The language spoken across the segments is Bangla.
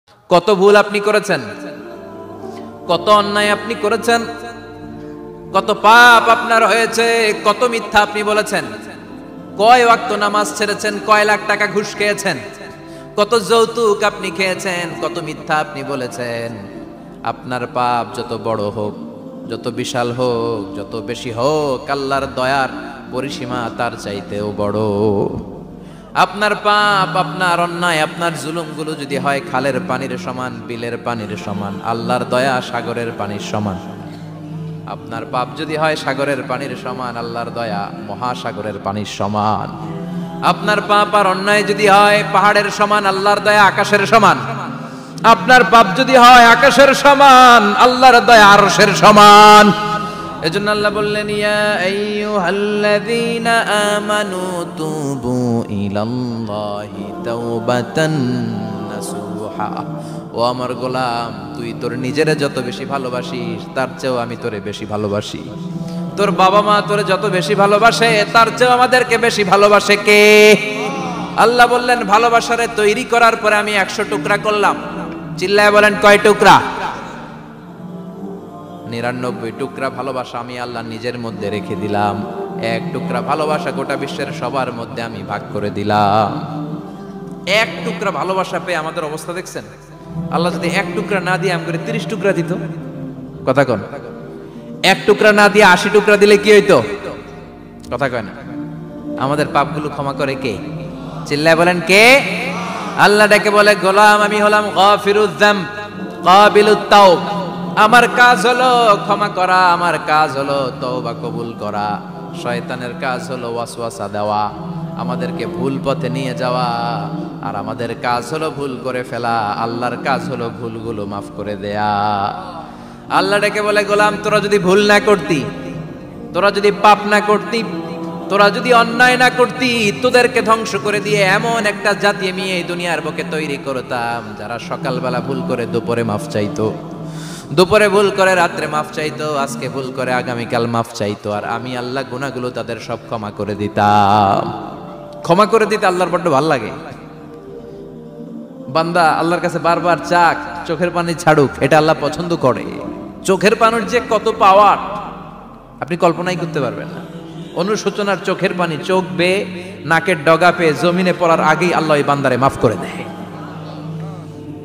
কত ভুল আপনি করেছেন, কত অন্যায় আপনি করেছেন, কত পাপ আপনার হয়েছে, কত মিথ্যা আপনি বলেছেন, কয় ওয়াক্ত নামাজ ছেড়েছেন, কয় লাখ টাকা ঘুষ খেয়েছেন, কত যৌতুক আপনি খেয়েছেন, কত মিথ্যা আপনি বলেছেন। আপনার পাপ যত বড় হোক, যত বিশাল হোক, যত বেশি হোক, আল্লাহর দয়ার পরিসীমা তার চাইতেও বড়। আপনার পাপ, আপনার অন্যায়, আপনার জুলুমগুলো যদি হয় খালের পানির সমান, বিলের পানির সমান, আল্লাহর দয়া সাগরের পানির সমান। আপনার পাপ যদি হয় সাগরের পানির সমান, আল্লাহর দয়া মহাসাগরের পানির সমান। আপনার পাপ আর অন্যায় যদি হয় পাহাড়ের সমান, আল্লাহর দয়া আকাশের সমান। আপনার পাপ যদি হয় আকাশের সমান, আল্লাহর দয়া আরশের সমান। এজন্য আল্লাহ বললেন, ইয়া আইয়ুহাল্লাযীনা আমানু তুবু ইলাল্লাহি তাওবাতান নাসুহা। ও আমার গোলাম, তুই তোর নিজেরে যত বেশি ভালোবাসিস তার চেয়েও আমি তোরে বেশি ভালোবাসি। তোর বাবা মা তোরে যত বেশি ভালোবাসে তার চেয়েও আমাদেরকে বেশি ভালোবাসে কে? আল্লাহ বললেন, ভালোবাসারে তৈরি করার পরে আমি 100 টুকরা করলাম। চিল্লায় বলেন, কয় টুকরা? 99 টুকরা ভালোবাসা আমি আল্লাহ নিজের মধ্যে রেখে দিলাম। 1 টুকরা ভালোবাসা গোটা বিশ্বের সবার মধ্যে আমি ভাগ করে দিলাম। 1 টুকরা ভালোবাসা পেয়ে আমাদের অবস্থা দেখছেন? আল্লাহ যদি 1 টুকরা না দিয়ে আমাকে 30 টুকরা দিত, কথা কন, 1 টুকরা না দিয়ে 80 টুকরা দিলে কি হইতো? কথা কয় না। আমাদের পাপগুলো ক্ষমা করে কে? চিল্লায় বলেন, কে? আল্লাহ ডেকে বলে, গোলাম আমি হলাম গাফিরুয যাম কাবিলুত তাওব। আমার কাজ হলো ক্ষমা করা, আমার কাজ হলো তওবা কবুল করা। শয়তানের কাজ হলো ওয়াসওয়াসা দেওয়া, আমাদেরকে ভুল পথে নিয়ে যাওয়া। আর আমাদের কাজ হলো ভুল করে ফেলা, আল্লাহর কাজ হলো ভুলগুলো মাফ করে দেয়া। আল্লাহ ডেকে বলে, গোলাম তোরা যদি ভুল না করতি, তোরা যদি পাপ না করতি, তোরা যদি অন্যায় না করতি, তোদেরকে ধ্বংস করে দিয়ে এমন একটা জাতি আমি এই দুনিয়ার বুকে তৈরি করতাম যারা সকালবেলা ভুল করে দুপুরে মাফ চাইতো, দুপুরে ভুল করে রাত্রে মাফ চাইতো, আজকে ভুল করে আগামীকাল মাফ চাইতো। আর আমি আল্লাহ গুনাহগুলো তাদের সব ক্ষমা করে দিতাম। ক্ষমা করে দিতে আল্লাহর বড্ড ভালো লাগে। বান্দা আল্লাহর কাছে বারবার চাক, চোখের পানি ছাড়ুক, এটা আল্লাহ পছন্দ করে। চোখের পানির যে কত পাওয়ার আপনি কল্পনাই করতে পারবেন না। অনুশোচনার চোখের পানি চোখ বেয়ে নাকের ডগা পেয়ে জমিনে পড়ার আগেই আল্লাহ এই বান্দারে মাফ করে দেয়।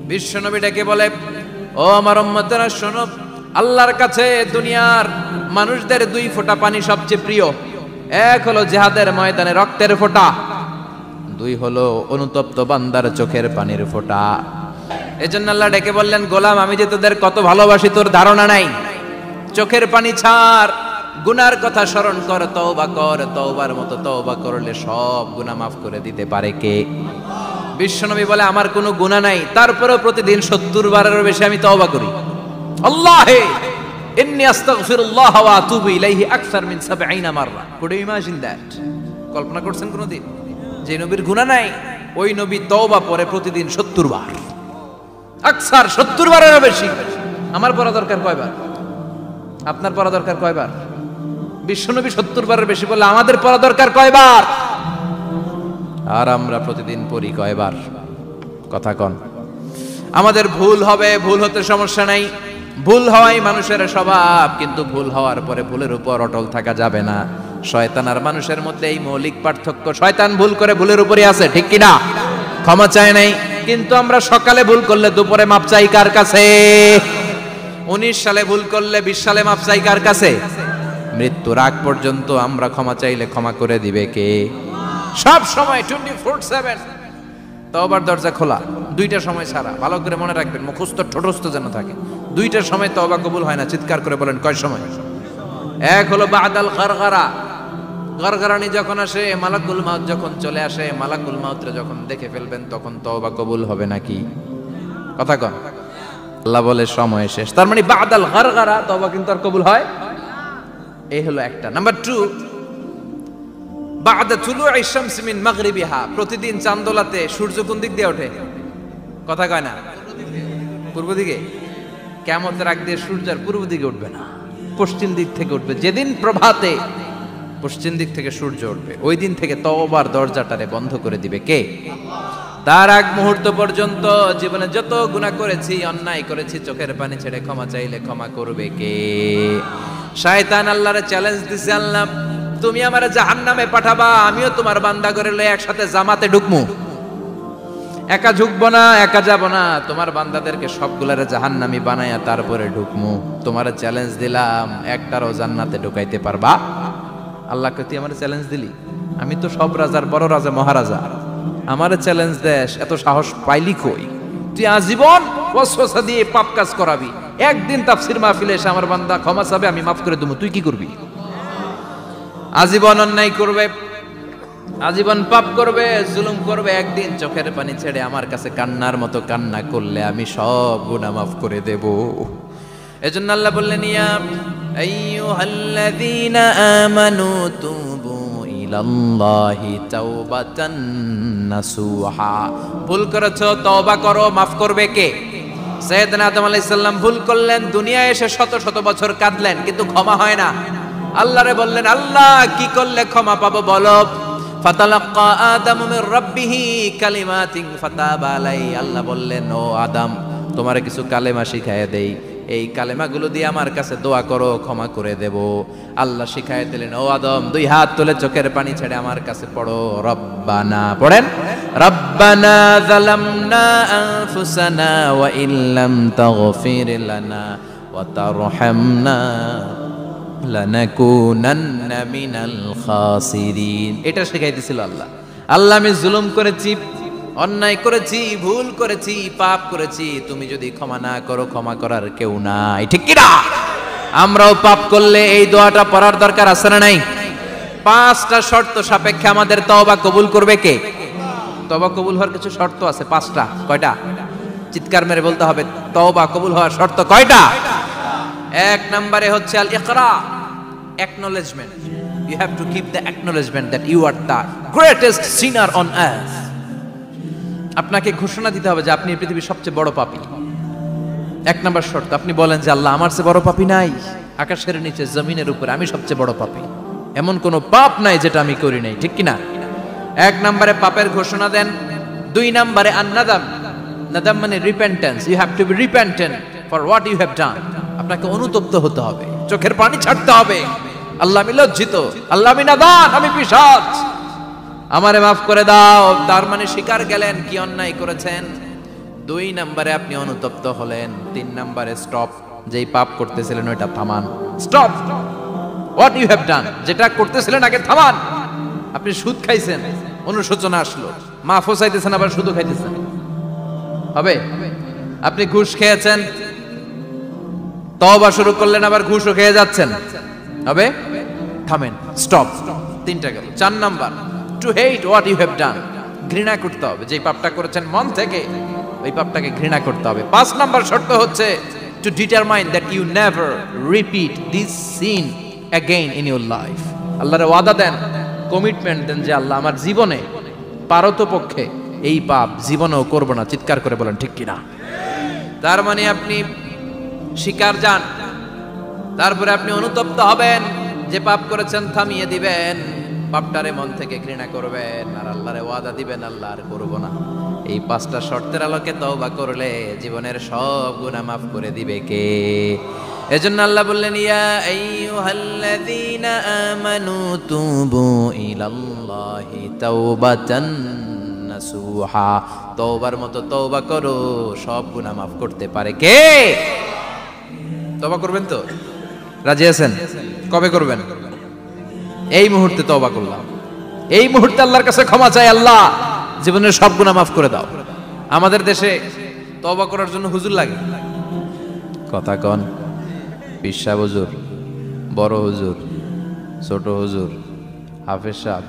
বিশ্বনবী ডেকে বলে, ও আমার উম্মতেরা শোনো, আল্লাহর কাছে দুনিয়ার মানুষদের 2 ফোঁটা পানি সবচেয়ে প্রিয়। 1 হলো জিহাদের ময়দানে রক্তের ফোঁটা, 2 হলো অনুতপ্ত বান্দার চোখের পানির ফোঁটা। এজন্য আল্লাহ ডেকে বললেন, গোলাম আমি যে তোদের কত ভালোবাসি তোর ধারণা নাই। চোখের পানি ছাড়, গুনার কথা স্মরণ কর, তওবা কর। তওবার মতো তওবা করলে সব গুনাহ মাফ করে দিতে পারে কে? বিশ্বনবী বলে, আমার কোনো গুনাহ নাই, তারপরেও প্রতিদিন 70 বারেরও বেশি আমি তওবা করি। আল্লাহে ইন্নী আস্তাগফিরুল্লাহ ওয়া আতুবু ইলাইহি আকসার মিন 70 মাররা। Could you imagine that? কল্পনা করছেন কোনদিন যে নবীর গুনাহ নাই, ওই নবী তওবা পড়ে প্রতিদিন 70 বার, আকসার 70 বারেরও বেশি। আমার পড়া দরকার কয়বার? আপনার পড়া দরকার কয়বার? বিশ্বনবী 70 বারের বেশি বললে আমাদের পড়া দরকার কয়বার? আর আমরা প্রতিদিন পড়ি কয়বার? কথা কন। আমাদের ভুল হবে, ভুল হতে সমস্যা নাই, ভুল হওয়াই মানুষের স্বভাব। কিন্তু ভুল হওয়ার পরে ভুলের উপর অটল থাকা যাবে না। শয়তান আর মানুষের মধ্যে এই মৌলিক পার্থক্য। শয়তান ভুল করে ভুলের উপরই আছে, ঠিক কি না? ক্ষমা চায় নাই। কিন্তু আমরা সকালে ভুল করলে দুপুরে মাপ চাই কার কাছে? 19 সালে ভুল করলে 20 সালে মাপ চাই কার কাছে? মৃত্যুর আগ পর্যন্ত আমরা ক্ষমা চাইলে ক্ষমা করে দিবে কে? সব সময় 24/7 তওবার দরজা খোলা, 2টার সময় ছাড়া। ভালো করে মনে রাখবেন, মুখস্থ ঠোঁটস্থ যেন থাকে। 2টার সময় তওবা কবুল হয় না। চিৎকার করে বলেন, কয় সময়? 1 হলো বাদাল গারগারা, গারগারানি যখন আসে, মালাকুল মাউত যখন চলে আসে, মালাকুল মাউতরে যখন দেখে ফেলবেন তখন তওবা কবুল হবে নাকি? কথা কন। আল্লাহ বলে সময় শেষ, তার মানে বাদাল গারগারা তওবা কিন্তু আর কবুল হয়। এই হলো একটা। নাম্বার 2, বাদা তুলুই শামস মিন মাগরিবিহা। প্রতিদিন চাঁদোলাতে সূর্য কোন দিক দিয়ে ওঠে? কথা কয় না? পূর্ব দিকে। কিয়ামতের আগ দিয়ে সূর্য আর পূর্ব দিকে উঠবে না, পশ্চিম দিক থেকে উঠবে। যেদিন প্রভাতে পশ্চিম দিক থেকে সূর্য উঠবে, ওই দিন থেকে তওবার দরজাটারে বন্ধ করে দিবে কে? তার আগ মুহূর্ত পর্যন্ত জীবনে যত গুনাহ করেছি, অন্যায় করেছি, চোখের পানি ছেড়ে ক্ষমা চাইলে ক্ষমা করবে কে? শয়তান আল্লাহরে চ্যালেঞ্জ দিছে, আল্লাহ তুমি আমারে জাহান্নামে পাঠাবা, আমিও তোমার বান্দা করে লয়ে একসাথে জামাতে ঢুকমু। একা ঢুকবো না, একা যাব না, তোমার বান্দাদেরকে সবগুলারে জাহান্নামী বানায়া তারপরে ঢুকমু। তোমারে চ্যালেঞ্জ দিলাম, একটারও জান্নাতে ঢুকাইতে পারবা? আল্লাহকে তুই আমার চ্যালেঞ্জ দিলি? আমি তো সব রাজার বড় রাজা, মহারাজা, আমারে চ্যালেঞ্জ দেশ, এত সাহস পাইলি কই? তুই আজীবন ওয়াসওয়াসা দিয়ে পাপ কাজ করাবি, একদিন তাফসীর মাহফিলে এসে আমার বান্দা ক্ষমা চাবে, আমি মাফ করে দেবো, তুই কি করবি? আজীবন অন্যায় করবে, আজীবন পাপ করবে, জুলুম করবে, একদিন চোখের পানি ছেড়ে আমার কাছে কান্নার মতো কান্না করলে আমি সব গুনাহ মাফ করে দেব। এজন্য আল্লাহ বললেন, ইয়া আইয়ুহাল্লাযীনা আমানু তুবু ইলাল্লাহি তাওবাতান নাসুহা। ভুল করেছো, তওবা করো, মাফ করবে কে? সাইয়েদনা আদম আলাইহিস সালাম ভুল করলেন, দুনিয়ায় এসে শত শত বছর কাঁদলেন, কিন্তু ক্ষমা হয় না। আল্লাহরে বললেন, আল্লাহ কি করলে ক্ষমা পাবো বলো? ফাতালাক্কা আদামু মির রাব্বিহি কালিমাতিন ফাতাবা আলাই। আল্লাহ বললেন, ও আদম, তোমারে কিছু কালেমা শিখাইয়া দেই, এই কালেমাগুলো দিয়ে আমার কাছে দোয়া করো, ক্ষমা করে দেব। আল্লাহ শিখাইয়া দিলেন, ও আদম, দুই হাত তুলে চোখের পানি ছেড়ে আমার কাছে পড়ো, রব্বানা, পড়েন, রব্বানা যালামনা আনফুসানা ওয়া ইল্লাম তাগফির লানা ওয়া তারহামনা লানাকুনান্না মিনাল খাসিরিন। এটা শিখাইতেছিল আল্লাহ। আল্লাহ, আমি জুলুম করেছি, অন্যায় করেছি, ভুল করেছি, পাপ করেছি, তুমি যদি ক্ষমা না করো, ক্ষমা করার কেউ নাই, ঠিক কি না? আমরাও পাপ করলে এই দোয়াটা পড়ার দরকার আছে না নাই? 5টা শর্ত সাপেক্ষে আমাদের তওবা কবুল করবে কে? তওবা কবুল হওয়ার কিছু শর্ত আছে, 5টা। কয়টা? চিৎকার মেরে বলতে হবে, তওবা কবুল হওয়ার শর্ত কয়টা? 1 নম্বরে হচ্ছে আল ইকরা, acknowledgement. You have to keep the acknowledgement that you are the greatest sinner on earth. আপনাকে ঘোষণা দিতে হবে যে আপনি পৃথিবীর সবচেয়ে বড় পাপী। 1 নম্বর শর্ত, আপনি বলেন যে আল্লাহ, আমার চেয়ে বড় পাপী নাই, আকাশের নিচে জমিনের উপরে আমি সবচেয়ে বড় পাপী, এমন কোনো পাপ নাই যেটা আমি করি নাই, ঠিক কি না? 1 নম্বরে পাপের ঘোষণা দেন। 2 নম্বরে আন-নাদাম, নাদাম মানে repentance. You have to be repentant for what you have done. আপনাকে অনুতপ্ত হতে হবে, চোখের পানি ছাড়তে হবে। আল্লাহ, আমি লজ্জিত, আল্লাহ আমি নাদান, আমি পিশাচ, আমারে মাফ করে দাও। তার মানে স্বীকার গেলেন কি অন্যায় করেছেন। 2 নম্বরে আপনি অনুতপ্ত হলেন। 3 নম্বরে স্টপ, যেই পাপ করতেছিলেন ওইটা থামান। Stop what you have done, যেটা করতেছিলেন আগে থামান। আপনি সুদ খাইছেন, অনুশোচনা আসলো, মাফও চাইতেছেন, আবার সুদও খাইতেছেন, হবে? আপনি ঘুষ খেয়েছেন, তওবা শুরু করলেন, আবার ঘুষও খেয়ে যাচ্ছেন, হবে? থামেন, স্টপ। 3টা গেল। 4 number, to hate what you have done, ঘৃণা করতে হবে, যেই পাপটা করেছেন মন থেকে ওই পাপটাকে ঘৃণা করতে হবে। 5 নাম্বার শর্ত হচ্ছে to determine that you never repeat this sin again in your life. আল্লাহর ওয়াদা দেন, কমিটমেন্ট দেন যে আল্লাহ, আমার জীবনে পারতপক্ষে এই পাপ জীবনেও করব না। চিৎকার করে বলেন ঠিক কিনা? তার মানে আপনি শিকার যান, তারপরে আপনি অনুতপ্ত হবেন, যে পাপ করেছেন থামিয়ে দিবেন, পাপটারে মন থেকে ঘৃণা করবেন, আর আল্লাহরে ওয়াদা দিবেন, আল্লাহ আর করব না। এই 5টা শর্তের আলোকে তওবা করলে জীবনের সব গুনাহ মাফ করে দিবে কে? এজন্য আল্লাহ বললেন, ইয়া আইয়ুহাল্লাযীনা আমানু তুবু ইলাল্লাহি তাওবাতান নাসুহা। তওবার মতো তওবা করো, সব গুনাহ মাফ করতে পারে কে? তওবা করবেন তো? রাজি আছেন? কবে করবেন? এই মুহূর্তে তওবা করলাম, এই মুহূর্তে আল্লাহর কাছে ক্ষমা চাই, আল্লাহ জীবনের সব গুনাহ মাফ করে দাও। আমাদের দেশে তওবা করার জন্য হুজুর লাগে, কথা কন, পীর সাহেব হুজুর, বড় হুজুর, ছোট হুজুর, হাফেজ সাহেব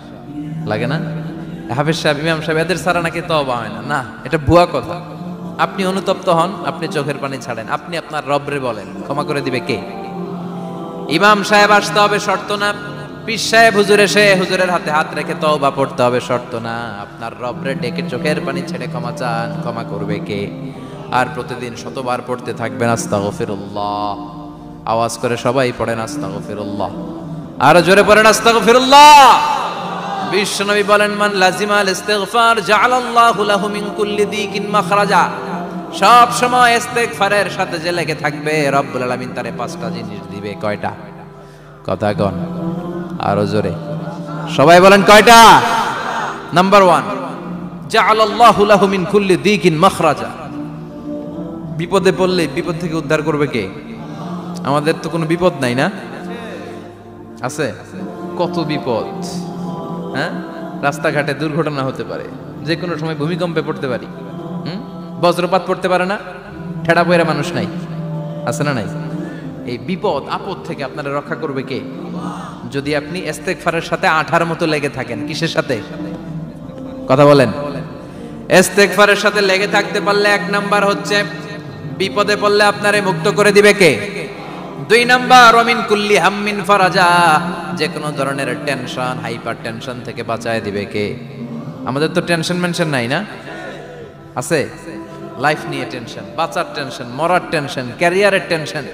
লাগে না? হাফেজ সাহেব, ইমাম সাহেব, এদের ছাড়া নাকি তওবা হয় না। না, এটা ভুয়া কথা। আপনি অনুতপ্ত হন, আপনি চোখের পানি ছাড়েন, আপনি আপনার রবরে বলেন, ক্ষমা করে দিবে কে? ইমাম সাহেব আসতে হবে শর্ত না, পীর সাহেব হুজুর এসে হুজুরের হাতে হাত রেখে তওবা পড়তে হবে শর্ত না। আপনার রবরে ডেকে চোখের পানি ছেড়ে ক্ষমা চান, ক্ষমা করবে কে? আর প্রতিদিন শতবার পড়তে থাকবেন আস্তাগফিরুল্লাহ। আওয়াজ করে সবাই পড়েন আস্তাগফিরুল্লাহ, আরো জোরে পড়েন আস্তাগফিরুল্লাহ। বিশ্বনবী বলেন মান লাজিমাল ইস্তিগফার জাআলাল্লাহু লাহু মিন কুল্লি দিকিন মাখরাজা। সব সময় ইস্তিগফারের সাথে যে লেগে থাকবে রব্বুল আলামিন তারে পাঁচটা জিনিস দিবে। কয়টা? কথা কোন আরো জোরে সবাই বলেন কয়টা? নাম্বার 1, জাআলাল্লাহু লাহু মিন কুল্লি দিকিন মাখরাজা। বিপদে পড়লে বিপদ থেকে উদ্ধার করবে কে? আমাদের তো কোনো বিপদ নাই না? আছে? কত বিপদ, হ্যাঁ? রাস্তাঘাটে দুর্ঘটনা হতে পারে, যে কোনো সময় ভূমিকম্পে পড়তে পারি, বজ্রপাত পড়তে পারে না, ঠেড়া পয়রা মানুষ নাই, আছে না নাই? এই বিপদ আপদ থেকে আপনারা রক্ষা করবে কে? যদি আপনি ইস্তেগফারের সাথে আঠার মতো লেগে থাকেন। কিসের সাথে? কথা বলেন। ইস্তেগফারের সাথে লেগে থাকতে পারলে 1 নাম্বার হচ্ছে বিপদে পড়লে আপনারে মুক্ত করে দিবে কে? 2 নাম্বার ওমিন কুল্লি হাম্মিন ফারাজা, যে কোনো ধরনের টেনশন, হাইপার টেনশন থেকে বাঁচায় দিবে কে? আমাদের তো টেনশন মেনশন নাই না? আছে? লাইফ নিয়ে টেনশন, বাঁচার টেনশন, মরার টেনশন, ক্যারিয়ারের টেনশন,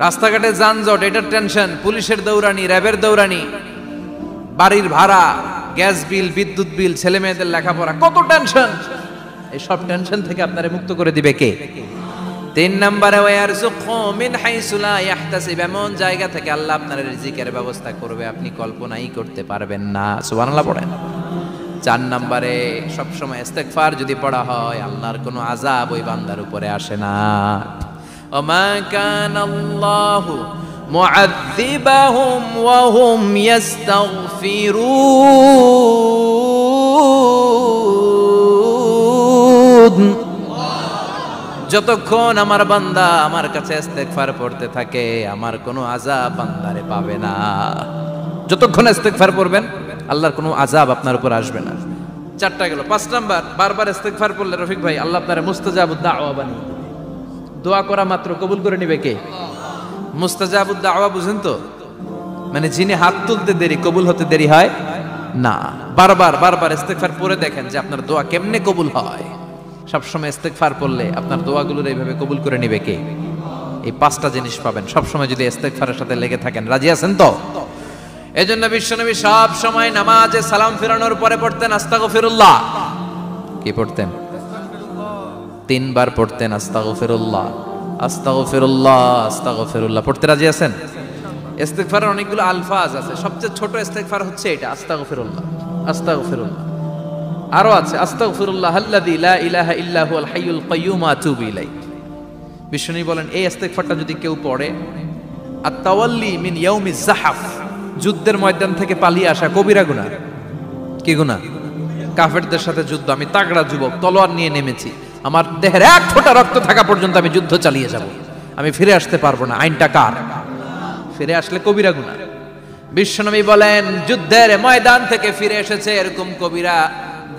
রাস্তাঘাটে যানজট এটার টেনশন, পুলিশের দৌড়ানি, র্যাবের দৌড়ানি, বাড়ির ভাড়া, গ্যাস বিল, বিদ্যুৎ বিল, ছেলে মেয়েদের লেখাপড়া, কত টেনশন। এই সব টেনশন থেকে আপনারে মুক্ত করে দিবে কে? 3 নম্বরে ওয়ারযুকহু মিন হাইসু লা ইয়াহতাসিব, এমন জায়গা থেকে আল্লাহ আপনার রিজিকের ব্যবস্থা করবে আপনি কল্পনাই করতে পারবেন না। সুবহানাল্লাহ পড়েন। 4 নম্বরে সবসময় ইস্তেগফার যদি পড়া হয় আল্লাহর কোনো আযাব ওই বান্দার উপরে আসে না। ওমা কানাল্লাহু মুআযযিবাহুম ওয়া হুম ইস্তাগফিরুন, যতক্ষণ আমার বান্দা আমার কাছে ইস্তেগফার পড়তে থাকে আমার কোনো আযাব বান্দারে পাবে না। যতক্ষণ ইস্তেগফার পড়বেন আল্লাহর কোনো আযাব আপনার উপর আসবে না। 4টা গেল। 5 নাম্বার, বারবার ইস্তেগফার পড়লে রফিক ভাই আল্লাহ আপনারে মুস্তাজাবুদ দাওয়া বানিয়ে দিবে। দোয়া করা মাত্র কবুল করে নিবে কে? মুস্তাজাবুদ দাওয়া বুঝেন তো? মানে যিনি হাত তুলতে দেরি কবুল হতে দেরি হয় না। বারবার বারবার ইস্তেগফার পড়ে দেখেন যে আপনার দোয়া কেমনে কবুল হয়। সবসময় ইস্তেগফার পড়লে আপনার দোয়াগুলোর এইভাবে কবুল করে নিবে কে? এই 5টা জিনিস পাবেন সবসময় যদি ইস্তেগফারের সাথে লেগে থাকেন। রাজি আছেন তো? এজন্য বিশ্বনবী সব সময় নামাজে সালাম ফিরানোর পরে পড়তেন আস্তাগফিরুল্লাহ। কি পড়তেন? 3 বার পড়তেন আস্তাগফিরুল্লাহ, আস্তাগফিরুল্লাহ, আস্তাগফিরুল্লাহ। পড়তে রাজি আছেন? ইস্তেগফারের অনেকগুলো আলফাজ আছে, সবচেয়ে ছোট ইস্তেগফার হচ্ছে এটা, আস্তাগফিরুল্লাহ, আস্তাগফিরুল্লাহ। আরো আছে আস্তাগফিরুল্লাহ আল্লাযী লা ইলাহা ইল্লা হুয়াল হাইয়ুল কাইয়্যুম ওয়া আতুবু ইলাইহি। বিশ্বনবী বলেন এই ইস্তেগফারটা যদি কেউ পড়ে, আত-তাওয়াল্লি মিন ইয়াউমিজ যাহাফ, যুদ্ধের ময়দান থেকে পালিয়ে আসা কবিরা গুনাহ। কি গুনাহ? কাফেরদের সাথে যুদ্ধ, আমি তাগড়া যুবক, তলোয়ার নিয়ে নেমেছি, আমার দেহের 1 ফোঁটা রক্ত থাকা পর্যন্ত আমি যুদ্ধ চালিয়ে যাব, আমি ফিরে আসতে পারবো না, আইনটা কার? ফিরে আসলে কবিরা গুনাহ। বিশ্বনবী বলেন যুদ্ধের ময়দান থেকে ফিরে এসেছে এরকম কবিরা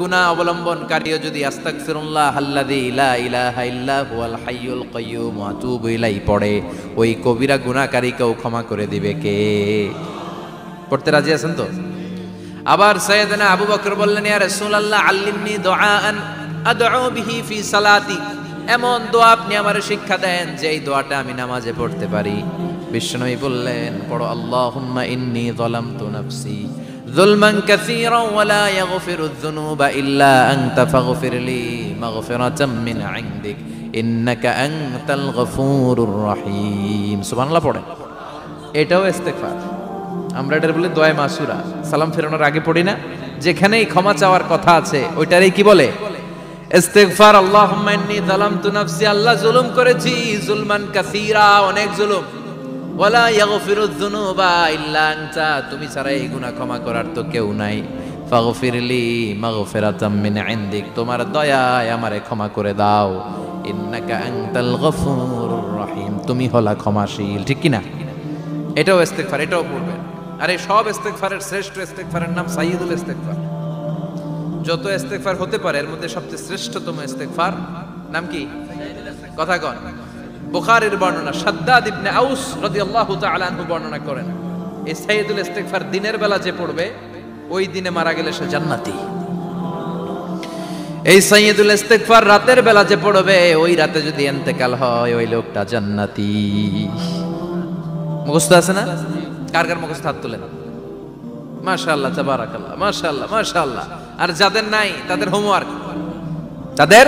গুনাহ অবলম্বনকারীও যদি আস্তাগফিরুল্লাহ আল্লাযী লা ইলাহা ইল্লা হুয়াল হাইয়ুল কাইয়্যুম ওয়া আতুবু ইলাইহি পড়ে, ওই কবিরা গুনাহকারীকেও ক্ষমা করে দিবে কে? পড়তে রাজি আছেন তো? আবার সাইয়েদনা আবু বকর বললেন ইয়া রাসূলুল্লাহ আল্লিমনি দুআআন আদউ বিহি ফি সালাতি, এমন দোয়া আপনি আমারে শিক্ষা দেন যে এই দোয়াটা আমি নামাজে পড়তে পারি। বিশ্বনবী বললেন পড়ো আল্লাহুম্মা ইন্নী যালামতু নাফসি যুলমান কাসীরান ওয়া লা ইয়াগফিরুয যুনুবা ইল্লা আনতা ফাগফিরলি মাগফিরাতাম মিন ইনদিক ইন্নাকা আনতাল গফুরুর রহিম। সুবহানাল্লাহ পড়ে। এটাও ইস্তেগফার। আমরা এটার বলে দোয়া মাসুরা, সালাম ফেরানোর আগে পড়ি না? যেখানেই ক্ষমা চাওয়ার কথা আছে ওইটারই কি বলে? ইস্তেগফার। আল্লাহুম্মা ইন্নী যালামতু নাফসি, আল্লাহ জুলুম করেছি, যুলমান কাসীরা, অনেক জুলুম, ওয়ালা ইয়াগফিরুয যুনুবা ইল্লা আনতা, তুমি ছাড়া এই গুনাহ ক্ষমা করার তো কেউ নাই। ফাগফিরলি মাগফিরাতাম মিন ইনদিক, তোমার দয়ায় আমারে ক্ষমা করে দাও। ইন্নাকা আনতাল গফুরুর রহিম, তুমি হলা ক্ষমাশীল। ঠিক কি না? এটাও ইস্তেগফার, এটাও পড়বেন। আর এই সব ইস্তেগফারের শ্রেষ্ঠ ইস্তেগফারের নাম সাইয়্যিদুল ইস্তেগফার। যত ইস্তেগফার হতে পারে এর মধ্যে সবচেয়ে শ্রেষ্ঠতম ইস্তেগফার নাম কি? কথা কন। বুখারীর বর্ণনা, শাদ্দাদ ইবনে আউস রাদিয়াল্লাহু তাআলা আনহু বর্ণনা করেন এই সাইয়্যিদুল ইস্তেগফার দিনের বেলা যে পড়বে ওই দিনে মারা গেলে সে জান্নাতি। এই সাইয়্যিদুল ইস্তেগফার রাতের বেলা যে পড়বে ওই রাতে যদি ইন্তেকাল হয় ওই লোকটা জান্নাতি। মুখস্থ আছে না? কার কার মুখস্থ হাত তোলেন। মাশাআল্লাহ, তাবারাকাল্লাহ, মাশাআল্লাহ, মাশাআল্লাহ। আর যাদের নাই তাদের হোমওয়ার্ক, তাদের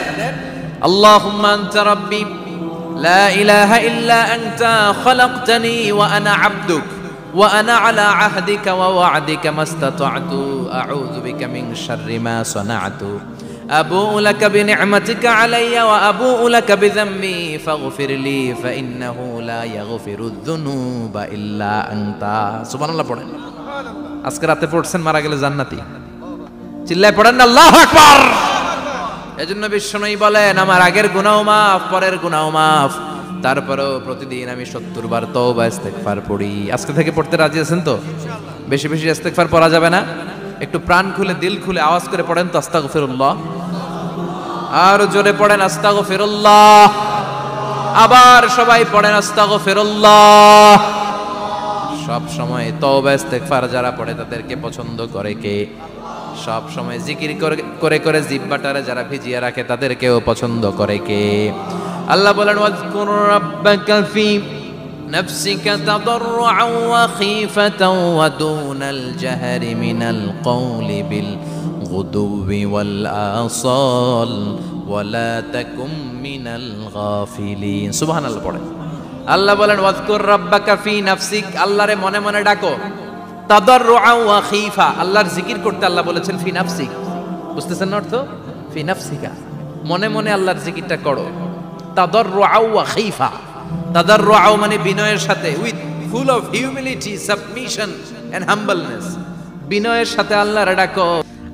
আল্লাহুম্মা আনতা রাব্বি লা ইলাহা ইল্লা আনতা খালাকতানি ওয়া আনা আবদুক ওয়া আনা আলা আহদিকা ওয়া ওয়া'দিকা মাস্তাতা'তু আউযু বিকা মিন শাররি মা সানা'তু আবুউ লাকা বিনি'মাতিকা আলাইয়া ওয়া আবুউ লাকা বিযামবি ফাগফিরলি ফাইন্নাহু লা ইয়াগফিরুয যুনুবা ইল্লা আনতা। সুবহানাল্লাহ পড়েন। আজকে রাতে পড়ছেন, মারা গেলে জান্নাতি। চিল্লায় পড়েন না আল্লাহু আকবার। এজন্য বিশ্বনবী বলেন, আমার আগের গুনাহ মাফ, পরের গুনাহ মাফ, তারপরেও প্রতিদিন আমি 70 বার তওবা ইস্তেগফার পড়ি। আজকে থেকে পড়তে রাজি আছেন তো? বেশি বেশি ইস্তেগফার পড়া যাবে না? একটু প্রাণ খুলে, দিল খুলে আওয়াজ করে পড়েন তো আস্তাগফিরুল্লাহ। আর জোরে পড়েন আস্তাগফিরুল্লাহ। আবার সবাই পড়েন আস্তাগফিরুল্লাহ। সব সময় তওবা ইস্তেগফার যারা পড়ে তাদেরকে পছন্দ করে কে? সব সময় জিকির করে করে জিহ্বাটারে যারা ভিজিয়ে রাখে তাদেরকেও পছন্দ করে কে? আল্লাহ বলেন, ওয়াজকুর রাব্বাকা ফি নাফসিকা তাদাররুআন ওয়া খীফাতান ওয়া দুনাল জাহরি মিনাল কওলি বিল গুদুবি ওয়াল আসাল ওয়া লা তাকুম মিনাল গাফিলিন। সুবহানাল্লাহ পড়েন। আল্লাহ বলেন, ওয়াজকুর রাব্বাকা ফি নাফসিক, আল্লাহরে মনে মনে ডাকো। তাদাররুআন ওয়া খীফা, আল্লাহর জিকির করতে আল্লাহ বলেছেন ফি নাফসিক। বুঝতেছেন না অর্থ? ফি নাফসিকা, মনে মনে আল্লাহর জিকিরটা করো। তাদাররুআন ওয়া খীফা, তাদাররুআ মানে বিনয়ের সাথে, with full of humility, submission and humbleness, বিনয়ের সাথে আল্লাহরে ডাকো।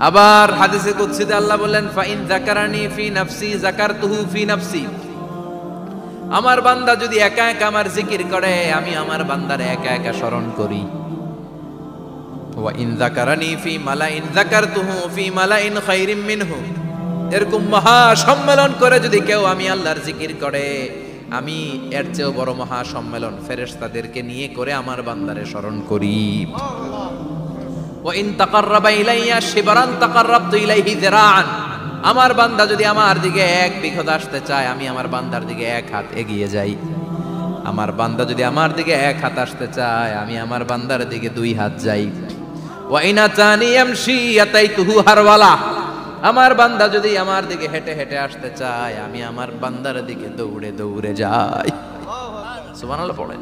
আবার হাদিসে কুদসিতে আল্লাহ বলেন, ফাইন যাকারানি ফি নাফসি যাকারতুহু ফি নাফসি, আমার বান্দা যদি একা একা আমার জিকির করে আমি আমার বান্দারে একা একা স্মরণ করি। ওয়া ইন যাকারানি ফি মালাইন যাকারতুহু ফি মালাইন খায়রিম মিনহু, এরকম মহা সম্মেলন করে যদি কেউ আমি আল্লাহর জিকির করে, আমি এর চেয়েও বড় মহা সম্মেলন ফেরেশতাদেরকে নিয়ে করে আমার বান্দারে স্মরণ করি। ওয়া ইন তাকাররাবা ইলাইয়া শিবরান তাকাররাবতু ইলাইহি যিরাআন, আমার বান্দা যদি আমার দিকে এক বিঘত আসতে চায় আমি আমার বান্দার দিকে এক হাত এগিয়ে যাই। আমার বান্দা যদি আমার দিকে এক হাত আসতে চায় আমি আমার বান্দার দিকে 2 হাত যাই। ওয়া ইনা তানি ইয়ামশি আতাইতুহু হারওয়ালা, আমার বান্দা যদি আমার দিকে হেঁটে হেঁটে আসতে চায় আমি আমার বান্দার দিকে দৌড়ে দৌড়ে যাই। সুবহানাল্লাহ পড়েন।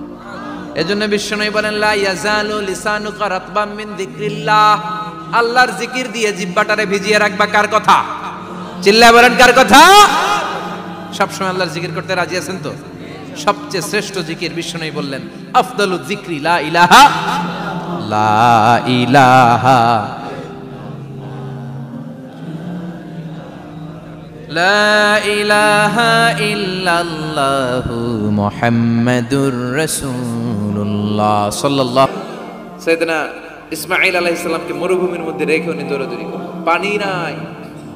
এজন্য বিশ্বনবী বলেন, লা ইয়াজালু লিসানুকা রাতবাম মিন যিকরিল্লাহ, আল্লাহর জিকির দিয়ে জিহ্বাটারে ভিজিয়ে রাখবা। কার কথা? চিল্লায় বলেন কার কথা? সবসময় আল্লাহর জিকির করতে রাজি আছেন তো? সবচেয়ে শ্রেষ্ঠ জিকির বিশ্বনবী বললেন, আফদালু যিকরি লা ইলাহা লা ইলাহা লা ইলাহা ইল্লাল্লাহু মুহাম্মাদুর রাসূলুল্লাহ সাল্লাল্লাহু। সাইয়েদনা ইসমাঈল আলাইহিস সালামকে মরুভূমির মধ্যে রেখে উনি দৌড়াদৌড়ি করলেন, পানি নাই,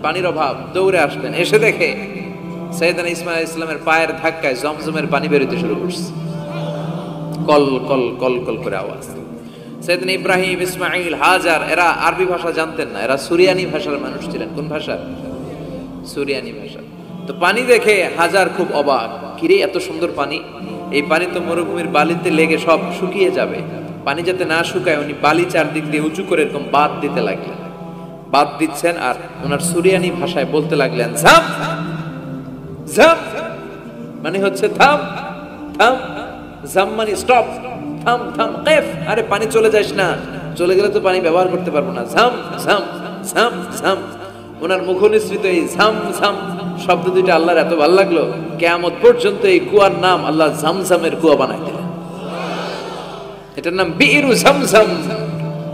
পানির অভাব, দৌড়ে আসলেন। এসে দেখে সাইয়েদনা ইসমাঈল আলাইহিস সালামের পায়ের ধাক্কায় জমজমের পানি বের হতে শুরু করছে, কল কল কল কল করে আওয়াজ। সাইয়েদনা ইব্রাহিম, ইসমাঈল, হাজার এরা আরবি ভাষা জানতেন না, এরা সুরিয়ানি ভাষার মানুষ ছিলেন। কোন ভাষা? সুরিয়ানি ভাষা। তো পানি দেখে হাজার খুব অবাক, কিরে এত সুন্দর পানি, এই পানি তো মরুভূমির বালিতে লেগে সব শুকিয়ে যাবে। পানি যাতে না শুকায় উনি বালি চারদিক দিয়ে উঁচু করে এরকম বাঁধ দিতে লাগলেন। বাঁধ দিচ্ছেন আর ওনার সুরিয়ানি ভাষায় বলতে লাগলেন, ঝাম ঝাম মানে হচ্ছে থাম থাম, ঝাম মানে স্টপ, থাম থাম, কেফ আরে পানি চলে যাস না, চলে গেলে তো পানি ব্যবহার করতে পারবো না, ঝাম ঝাম ঝাম ঝাম। ওনার মুখনিসৃত এই ঝাম ঝাম শব্দ দুইটা আল্লাহর এত ভালো লাগলো, কিয়ামত পর্যন্ত এই কুয়ার নাম আল্লাহ ঝামঝামের কুয়া বানাই দিলেন। এটার নাম বিইরু ঝামঝাম।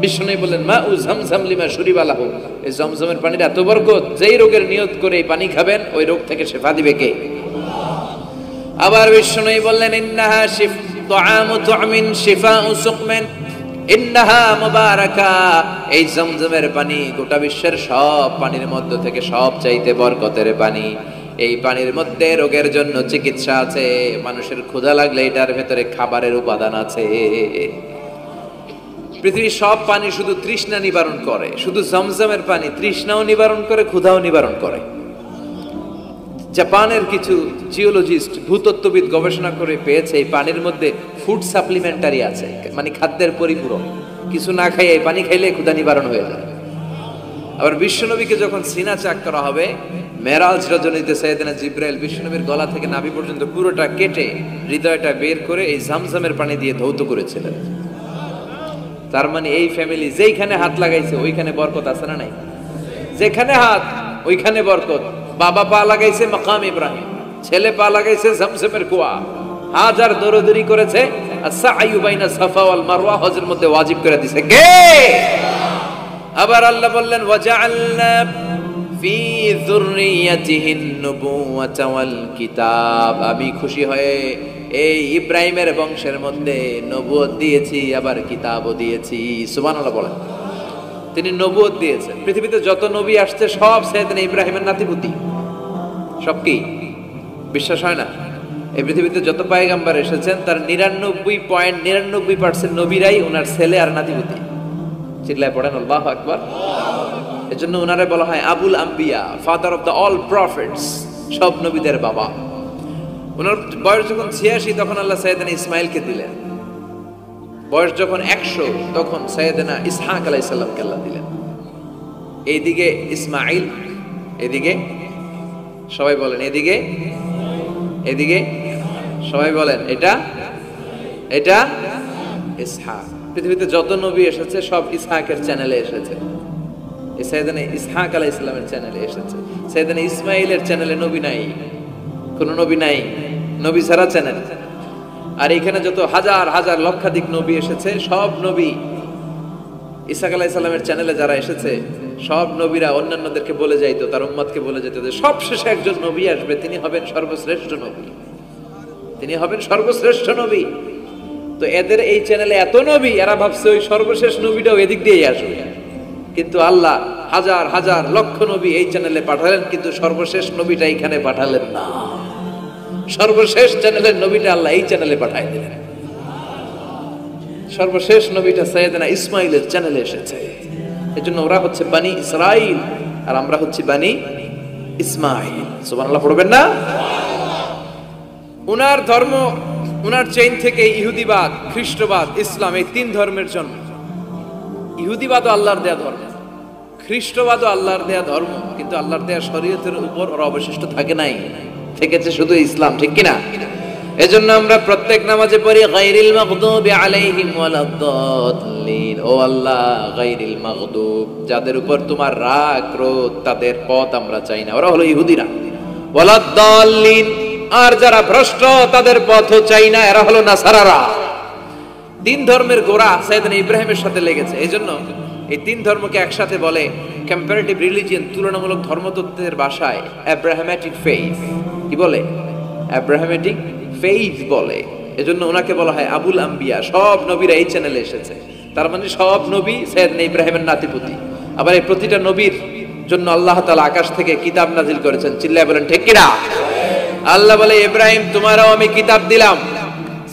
বিষ্ণু বলেন, মা উ ঝামঝাম লিমা শুরিবা লাহু, এই ঝমঝমের পানির এত বরকত, যেই রোগের নিয়ত করে এই পানি খাবেন ওই রোগ থেকে শিফা দিবে কে? আবার বিষ্ণু বললেন, ইন্নাহা তুআমু তুমিন শিফাউ সুকমিন ইন্নাহা মুবারাকা, এই জমজমের পানি গোটা বিশ্বের সব পানির মধ্য থেকে সব চাইতে বরকতের পানি। এই পানির মধ্যে রোগের জন্য চিকিৎসা আছে, মানুষের ক্ষুধা লাগলে এটার ভেতরে খাবারের উপাদান আছে। পৃথিবীর সব পানি শুধু তৃষ্ণা নিবারণ করে, শুধু জমজমের পানি তৃষ্ণাও নিবারণ করে, ক্ষুধাও নিবারণ করে। জাপানের কিছু জিওলজিস্ট, ভূতত্ত্ববিদ গবেষণা করে পেয়েছে এই পানির মধ্যে ফুড সাপ্লিমেন্টারি আছে, মানে খাদ্যের পরিপূরক। কিছু না খাই এই পানি খাইলে ক্ষুধা নিবারণ হয়ে যায়। আবার বিশ্বনবীকে যখন সিনা চাক করা হবে, মেরাজ রজনীতে সাইয়েদনা জিবরাইল বিশ্বনবীর গলা থেকে নাভি পর্যন্ত পুরোটা কেটে হৃদয়টা বের করে এই জামজামের পানি দিয়ে ধৌত করেছিলেন। তার মানে এই ফ্যামিলি যেইখানে হাত লাগাইছে ওইখানে বরকত আছে না নাই? যেখানে হাত ওইখানে বরকত। বাবা পা লাগাইছে মাকাম ইব্রাহিম, ছেলে পা লাগাইছে জামজামের কুয়া, হাজার দৌড়দৌড়ি করেছে, আস-সা'য়ু বাইনা সাফা ওয়াল মারওয়া হজের মধ্যে ওয়াজিব করে দিয়েছে কে? আবার আল্লাহ বললেন ওয়াজআলনা ফি যুররিয়াতিহিন নুবুওয়াতা ওয়াল কিতাব, আমি খুশি হয়ে এই ইব্রাহিমের বংশের মধ্যে নবুয়ত দিয়েছি, আবার কিতাবও দিয়েছি। সুবহানাল্লাহ বলেন। তিনি নবুয়ত দিয়েছেন। পৃথিবীতে যত নবী আসছে সব সাইয়েদনা ইব্রাহিমের নাতিপুতি। সব কি বিশ্বাস হয় না? এই পৃথিবীতে যত পয়গম্বর এসেছেন তার 99.99% নবীরাই ওনার ছেলে আর নাতিপুতি। চিল্লায় পড়েন আল্লাহু আকবার। এজন্য ওনারে বলা হয় আবুল আম্বিয়া, father of the all prophets, সব নবীদের বাবা। ওনার বয়স যখন 86 তখন আল্লাহ সাইয়েদনা ইসমাইলকে দিলেন। বয়স যখন 100 তখন সাইয়েদনা ইসহাক আলাইহিস সালামকে আল্লাহ দিলেন। এইদিকে ইসমাইল, এদিকে সবাই বলেন এদিকে, এদিকে সবাই বলেন এটা এটা ইসহাক। পৃথিবীতে যত নবী এসেছে সব ইসহাকের চ্যানেলে এসেছে। এই সাইয়েদনা ইসহাক আলাইহিস সালামের চ্যানেলে এসেছে। সাইয়েদনা ইসমাইলের চ্যানেলে নবী নাই, কোন নবী নাই, নবী ছাড়া চ্যানেল। আর এখানে যত হাজার হাজার লক্ষাধিক নবী এসেছে সব নবী ইসহাক আলাইহিস সালামের চ্যানেলে যারা এসেছে সব নবীরা অন্যান্যদেরকে বলে যাইতো, তার উম্মতকে বলে যেত যে সবশেষে একজন নবী আসবে, তিনি হবেন সর্বশ্রেষ্ঠ নবী, তিনি হবেন সর্বশ্রেষ্ঠ নবী। তো এদের এই চ্যানেলে এত নবী, এরা ভাবছে ওই সর্বশেষ নবীটাও এদিক দিয়েই আসবে। কিন্তু আল্লাহ হাজার হাজার লক্ষ নবী এই চ্যানেলে পাঠালেন, কিন্তু সর্বশেষ নবীটা এখানে পাঠালেন না। সর্বশেষ চ্যানেলের নবীটা আল্লাহ এই চ্যানেলে পাঠাই দিলেন। সর্বশেষ নবীটা সাইয়েদনা ইসমাইলের চ্যানেলে এসেছে। এজন্য ওরা হচ্ছে বানি ইসরাইল আর আমরা হচ্ছি বানি ইসমাইল। সুবহানাল্লাহ পড়বেন না? উনার ধর্ম, উনার চেইন থেকে ইহুদিবাদ, খ্রিস্টবাদ, ইসলাম, এই তিন ধর্মের জন্ম। ইহুদিবাদও আল্লাহর দেয়া ধর্ম, খ্রিস্টবাদও আল্লাহর দেয়া ধর্ম, কিন্তু আল্লাহর দেয়া শরীয়তের উপর ওরা অবশিষ্ট থাকে নাই, থেকেছে শুধু ইসলাম। ঠিক কিনা? এজন্য আমরা প্রত্যেক নামাজে পড়ি গায়রিল মাগদুবি আলাইহিম ওয়ালাদ-দাল্লিন। ও আল্লাহ, গায়রিল মাগদুব, যাদের উপর তোমার রাগ ক্রোধ, তাদের পথ আমরা চাই না, ওরা হলো ইহুদিরা। ওয়ালাদ-দাল্লিন, আর যারা ভ্রষ্ট তাদের পথও চাই না, এরা হলো নাসারারা। তিন ধর্মের গোড়া সাইয়েদনা ইব্রাহিমের সাথে লেগেছে। এজন্য এই তিন ধর্মকে একসাথে বলে কম্পারেটিভ রিলিজিয়ন, তুলনামূলক ধর্মতত্ত্বের ভাষায় অ্যাব্রাহামেটিক ফেইথ। কি বলে? অ্যাব্রাহামেটিক ফেইথ বলে। এজন্য ওনাকে বলা হয় আবুল আম্বিয়া। সব নবীরা এই চ্যানেলে এসেছে, তার মানে সব নবী সাইয়েদনা ইব্রাহিমের নাতিপুতি। আবার এই প্রতিটা নবীর জন্য আল্লাহ তাআলা আকাশ থেকে কিতাব নাজিল করেছেন। চিল্লায় বলেন ঠিক কিনা? আল্লাহ বলে ইব্রাহিম তোমারও আমি কিতাব দিলাম।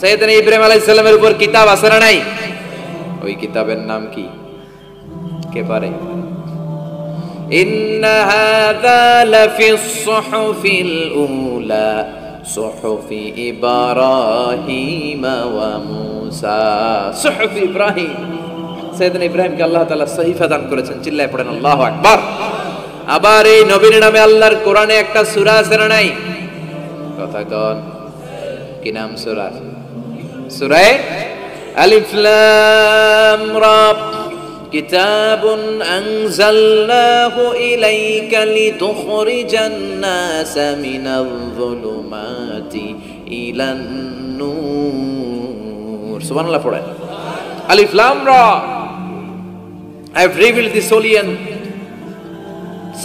সাইয়েদনা ইব্রাহিম আলাইহিস সালামের উপর কিতাব আছে না নাই? ওই কিতাবের নাম কি? কে পারে? ইন্না হাযা লাফিস সুহুফিল উলা সুহুফি ইব্রাহিম ওয়া মূসা। সুহুফ ইব্রাহিম, সাইয়েদনা ইব্রাহিমকে আল্লাহ তাআলা সহিফা দান করেছেন। চিল্লায় পড়েন আল্লাহু আকবার। আবার এই নবীর নামে আল্লাহর কোরআনে একটা সূরা আছে না নাই? কথা কন, কি নাম সূরা? সূরা আলিফ লাম রা। কিতাবুন আনজালনাহু ইলাইকা লিতুখরিজান নাসা মিনাল যুলুমাতি ইলান নূর। সুবহানাল্লাহ পড়েন। আলিফ লাম রা, I have revealed this holy and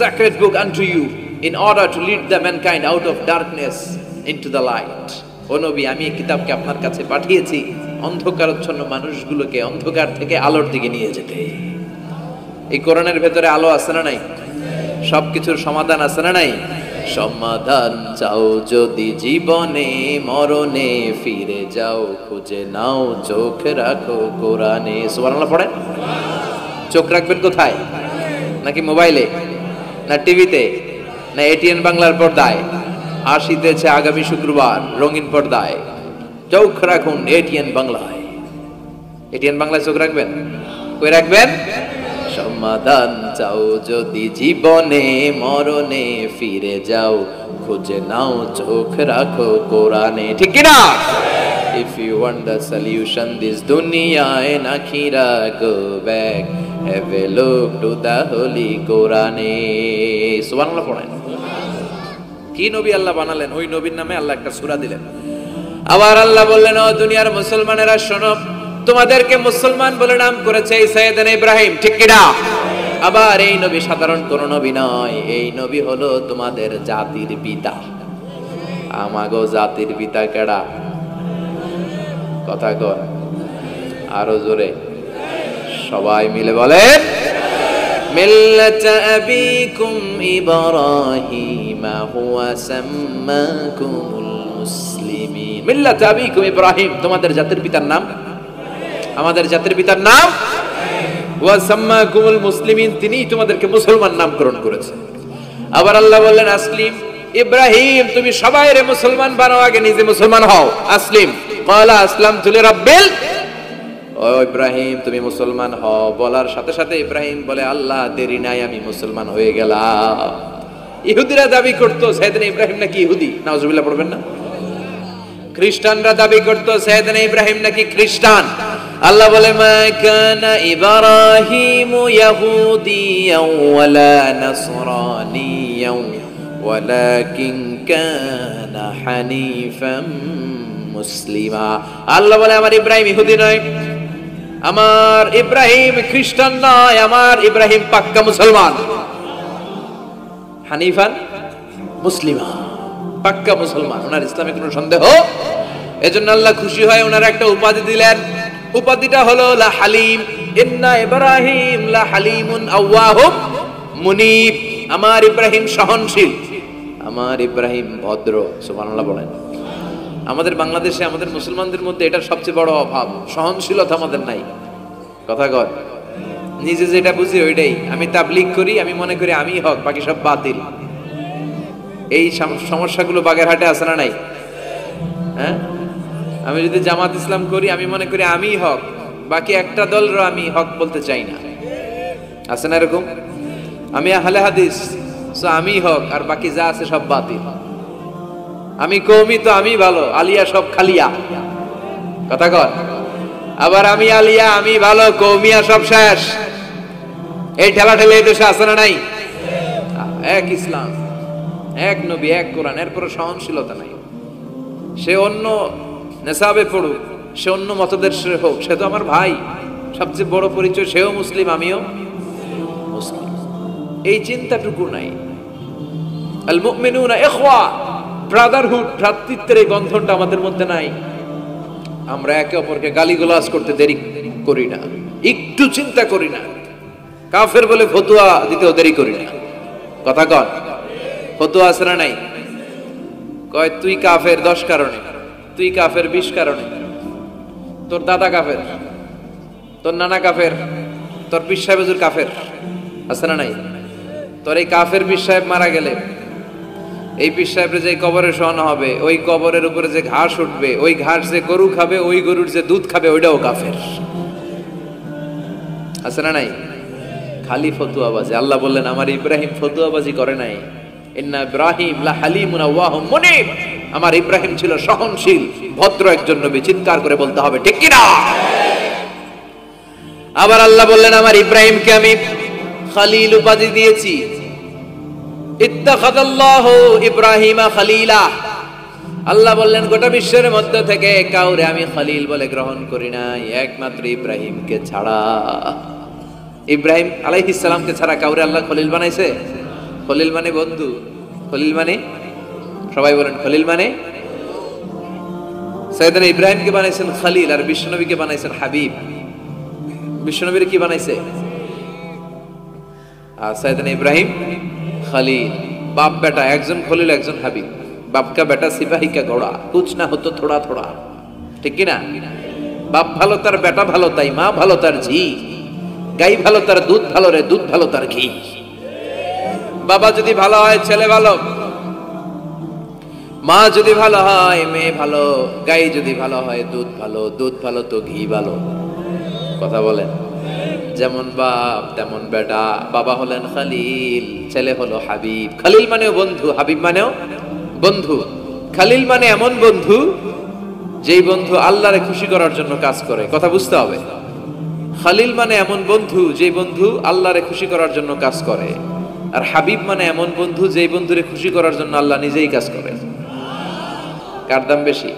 sacred book unto you in order to lead the mankind out of darkness into the light. ও নবী, আমি এই কিতাবকে আপনার কাছে পাঠিয়েছি অন্ধকারাচ্ছন্ন মানুষগুলোকে অন্ধকার থেকে আলোর দিকে নিয়ে যেতে। এই কোরআনের ভেতরে আলো আছে না নাই? সবকিছুর সমাধান আছে না নাই? সমাধান চাও যদি জীবনে মরণে, ফিরে যাও খুঁজে নাও, চোখ রাখো কোরআনে। সুবহানাল্লাহ পড়েন। চোখ রাখবেন কোথায়? নাকি মোবাইলে, না টিভিতে, না এটিএন বাংলার পর্দায়? আসিতেছে আগামী শুক্রবার রঙিন পর্দায়। চোখ রাখুন এটিএন বাংলায়। এটিএন বাংলায় চোখ রাখবেন। কই রাখবেন? সমাধান চাও যদি জীবনে মরণে ফিরে যাও, খুঁজে নাও চোখ রাখো কোরআনে, ঠিক কি না? If you want the solution this dunya and akhira, go back, have a look to the holy Quran. সুবহানাল্লাহ পড়েন। কি নবী আল্লাহ বানালেন, ওই নবীর নামে আল্লাহ একটা সূরা দিলেন। আবার আল্লাহ বললেন, ও দুনিয়ার মুসলমানেরা শোনো, তোমাদেরকে মুসলমান বলে নাম করেছে সাইয়েদনা ইব্রাহিম, ঠিক কি না? আবার এই নবী সাধারণ কোন নবী নয়, এই নবী হলো তোমাদের জাতির পিতা। আমাগো জাতির পিতা কেডা? কথা কর আরো জোরে, সবাই মিলে বলেন, মিল্লাত আবিকুম ইব্রাহিম হুয়া সাম্মাকুমুল মুসলিমিন। মিল্লাত আবিকুম ইব্রাহিম, তোমাদের জাতির পিতার নাম, আমাদের জাতির পিতার নাম ওয়া সাম্মাকুমুল মুসলিমিন, তিনিই তোমাদেরকে মুসলমান নামকরণ করেছেন। আবার আল্লাহ বললেন, আসলিম ইব্রাহিম, তুমি সবাইরে মুসলমান বানাও, আগে নিজে মুসলমান হও। আসলিম ক্বালা আসলামতু লিরাব্বিল, ও ইব্রাহিম তুমি মুসলমান হও বলার সাথে সাথে ইব্রাহিম বলে, আল্লাহ দেরি নাই, আমি মুসলমান হয়ে গেলাম। ইহুদিরা দাবি করতো সাইয়েদনা ইব্রাহিম নাকি ইহুদি, নাউজুবিল্লাহ পড়বেন না? খ্রিস্টানরা দাবি করতো সাইয়েদনা ইব্রাহিম নাকি খ্রিস্টান। আল্লাহ বলে, মা কানা ইব্রাহিমু ইয়াহুদিয়াও ওয়ালা নাসরানিয়াও ওয়ালাকিন কানা হানিফাম মুসলিমা। আল্লাহ বলে, আমার ইব্রাহিম ইহুদি নয়, আমার ইব্রাহিম খ্রিস্টান নয়, আমার ইব্রাহিম পাক্কা মুসলমান। হানিফান মুসলিমা, পাক্কা মুসলমান, ওনার ইসলামে কোনো সন্দেহ। এজন্য আল্লাহ খুশি হয় ওনার একটা উপাধি দিলেন, উপাধিটা হলো লা হালিম। ইন্না ইব্রাহিম লা হালিমুন আওয়াহুম মুনিব, আমার ইব্রাহিম সহনশীল, আমার ইব্রাহিম ভদ্র। সুবহানাল্লাহ বলেন। আমাদের বাংলাদেশে আমাদের মুসলমানদের মধ্যে এটার সবচেয়ে বড় অভাব, সহনশীলতা আমাদের নাই। কথা কয়, নিজে যেটা বুঝি ওইটাই। আমি তাবলীগ করি, আমি মনে করি আমি হক, বাকি সব বাতিল। এই সমস্যাগুলো বাগেরহাটে আছে না নাই? হ্যাঁ, আমি যদি জামাত ইসলাম করি, আমি মনে করি আমি হক, বাকি একটা দলরও আমি হক বলতে চাই না। আছে না এরকম? আমি আহলে হাদিস, সো আমি হক, আর বাকি যা আছে সব বাতিল। আমি কওমি, তো আমি ভালো, আলিয়া সব খালিয়া। কথা কর। আবার আমি আলিয়া, আমি ভালো, কওমিয়া সব শেষ। এই ঠেলা ঠেলে এই দেশে আছে না নাই? এক ইসলাম, এক নবী, এক কোরআন, এরপর সহনশীলতা নাই। সে অন্য নেশাবে পড়ুক, সে অন্য মতদর্শের হোক, সে তো আমার ভাই। সবচেয়ে বড় পরিচয়, সেও মুসলিম, আমিও মুসলিম। এই চিন্তাটুকু নাই। আল মুমিনুনা ইখওয়া, ব্রাদারহুড, ভ্রাতৃত্বের এই গন্ধনটা আমাদের মধ্যে নাই। আমরা একে অপরকে গালিগালাজ করতে দেরি করি না, একটু চিন্তা করি না। কাফের বলে ফতোয়া দিতেও দেরি করি না। কথা কন, ফতোয়া আছে না নাই? কয় তুই কাফের 10 কারণে, তুই কাফের 20 কারণে, তোর দাদা কাফের, তোর নানা কাফের, তোর পীর সাহেব হুজুর কাফের, আছে না নাই? তোর এই কাফের পীর সাহেব মারা গেলে, এই পীর সাহেবের যে কবরে শোয়ানো হবে, ওই কবরের উপরে যে ঘাস উঠবে, ওই ঘাস যে গরু খাবে, ওই গরুর যে দুধ খাবে, ওইটাও কাফের। আছে না নাই? খালি ফতুয়াবাজি। আল্লাহ বললেন, আমার ইব্রাহিম ফতুয়াবাজি করে নাই। ইন্না ইব্রাহিম লা হালিমুন আওয়াহুম মুনিব, আমার ইব্রাহিম ছিল সহনশীল, ভদ্র একজন নবী। চিৎকার করে বলতে হবে, ঠিক কি না? আবার আল্লাহ বললেন, আমার ইব্রাহিমকে আমি খলিল উপাধি দিয়েছি। ইত্তাখাযাল্লাহু ইব্রাহিমা খলিলা, আল্লাহ বললেন গোটা বিশ্বের মধ্য থেকে কাউরে আমি খলিল বলে গ্রহণ করি নাই, একমাত্র ইব্রাহিমকে ছাড়া। ইব্রাহিম আলাইহিস সালামকে ছাড়া কাউরে আল্লাহ খলিল বানাইছে? খলিল মানে বন্ধু, খলিল মানে, সবাই বলেন খলিল মানে। সাইয়েদনা ইব্রাহিমকে বানাইছেন খলিল, আর বিশ্বনবীকে বানাইছেন হাবিব। বিশ্বনবীর কি বানাইছে? আর সাইয়েদনা ইব্রাহিম খলিল। বাপ বেটা, একজন খলিল একজন হাবিব। বাপ কা বেটা সিপাহী কা ঘোড়া, কুছ না হতো থোড়া থোড়া, ঠিক কি না? বাপ ভালো তার বেটা ভালো, তাই মা ভালো তার ঝি, গাই ভালো তার দুধ ভালো রে, দুধ ভালো তার ঘি। বাবা যদি ভালো হয় ছেলে ভালো, মা যদি ভালো হয় মেয়ে ভালো, গাই যদি ভালো হয় দুধ ভালো, দুধ ভালো তো ঘি ভালো। কথা বলেন। যেমন বাপ তেমন বেটা। বাবা হলেন খালিল, ছেলে হলো হাবিব। খালিল মানেও বন্ধু, হাবিব মানেও বন্ধু। খালিল মানে এমন বন্ধু যেই বন্ধু আল্লাহরে খুশি করার জন্য কাজ করে। কথা বুঝতে হবে। খালিল মানে এমন বন্ধু যেই বন্ধু আল্লাহরে খুশি করার জন্য কাজ করে। আর হাবিব মানে এমন বন্ধু যেই বন্ধুরে খুশি করার জন্য আল্লাহ নিজেই কাজ করে। কার দাম বেশি?